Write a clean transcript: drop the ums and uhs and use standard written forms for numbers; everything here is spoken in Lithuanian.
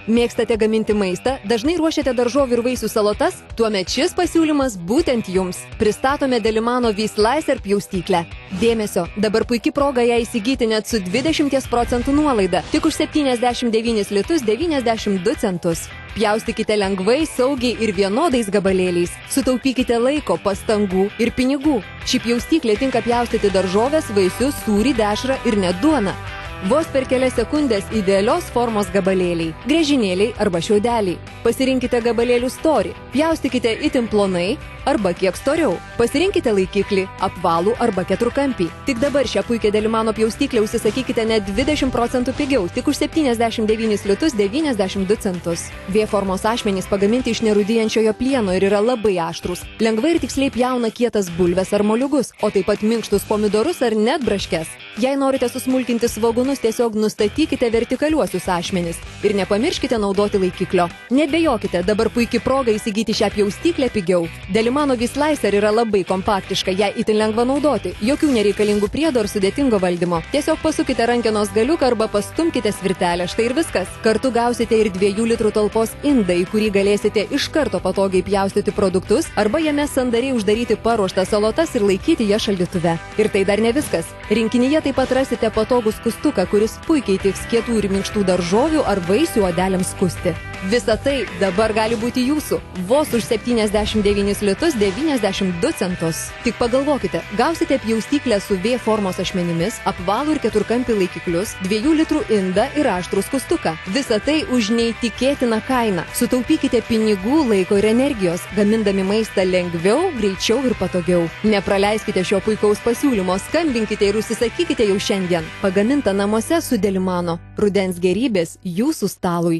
Mėgstate gaminti maistą, dažnai ruošiate daržovių ir vaisių salotas, tuomet šis pasiūlymas būtent jums. Pristatome Delimano V-Slicer pjaustyklę. Dėmesio, dabar puikia proga ją įsigyti net su 20% nuolaida, tik už 79 litus 92 centus. Pjaustykite lengvai, saugiai ir vienodais gabalėliais. Sutaupykite laiko, pastangų ir pinigų. Ši pjaustyklė tinka pjaustyti daržoves, vaisius, sūrį, dešrą ir net duoną. Vos per kelias sekundės idealios formos gabalėliai, griežinėliai arba šiaudeliai. Pasirinkite gabalėlių storį, pjaustykite itin plonai arba kiek storiau. Pasirinkite laikiklį, apvalų arba keturkampį. Tik dabar šią puikią Delimano pjaustyklę užsisakykite net 20% pigiau, tik už 79 litus 92 centus. V-formos ašmenys pagaminti iš nerūdijančiojo plieno ir yra labai aštrūs. Lengvai ir tiksliai pjauna kietas bulves ar moliūgus, o taip pat minkštus pomidorus ar net braškes. Jei norite susmulkinti svogūnus, tiesiog nustatykite vertikaliuosius ašmenis ir nepamirškite naudoti laikiklio. Nebejokite, dabar puikia proga įsigyti šią pjaustyklę pigiau. Delimano V-Slicer yra labai kompaktiška, ją itin lengva naudoti, jokių nereikalingų priedų ar sudėtingo valdymo. Tiesiog pasukite rankenos galiuką arba pastumkite svirtelę, štai ir viskas. Kartu gausite ir 2 litrų talpos indą, į kurį galėsite iš karto patogiai pjaustyti produktus arba jame sandariai uždaryti paruoštas salotas ir laikyti jas šaldytuve. Ir tai dar ne viskas. Rinkinyje taip pat rasite patogų skustuką, kuris puikiai tiks kietų ir minkštų daržovių ar vaisių odeliams skusti. Visa tai dabar gali būti jūsų, vos už 79 litus 92 centus. Tik pagalvokite, gausite pjaustyklę su V-formos ašmenimis, apvalų ir keturkampį laikiklius, 2 litrų indą ir aštrų skustuką. Visa tai už neįtikėtiną kainą. Sutaupykite pinigų, laiko ir energijos, gamindami maistą lengviau, greičiau ir patogiau. Nepraleiskite šio puikaus pasiūlymo, skambinkite ir užsisakykite jau šiandien. Pagaminta namuose su Delimano. Rudens gerybės jūsų stalui.